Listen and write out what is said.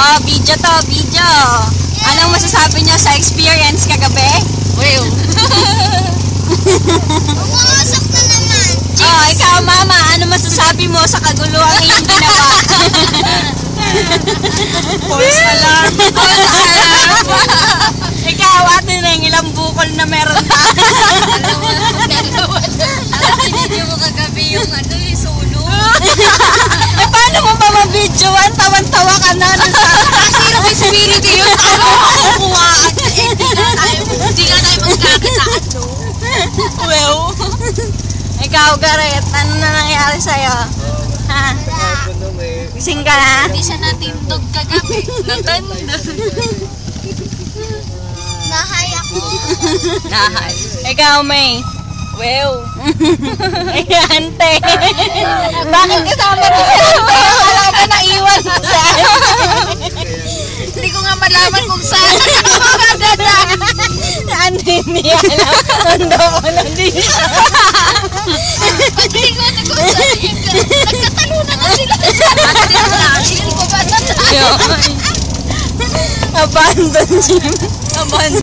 Oh, video to, video. Anong masasabi niyo sa experience kagabi? Well. Umusok na naman. Oh, ikaw mama, ano masasabi mo sa kaguluhang iyong ginawa? False alarm. Ikaw, ate Neng, ilang bukol na meron tayo? Dalawa. Hindi mo kagabi yung yung sunog. Eh, paano mo pa mabidyoan? Tawan-tawa ka na. Sino may spirit yun? Ano kukuhaan? Hindi nga tayo magkakitaan, no? Well, ikaw, Gareth, ano na nangyari sa'yo? Ha? Gising ka na? Hindi siya natindog kagabi. Natanda. Nahay ako. Nahay. Ikaw, May. Well. Ayan, te. Bakit kasama ko si Ante? Wala ka naiwan mo siya. Hindi ko nga malaman kung saan ako magdadaan. Ante, hindi alam. Tondo ko lang din siya. Pag hindi ko nag-usap yung nagkatalunan na sila. Hindi ko ba Abandon, Jim. Abandon.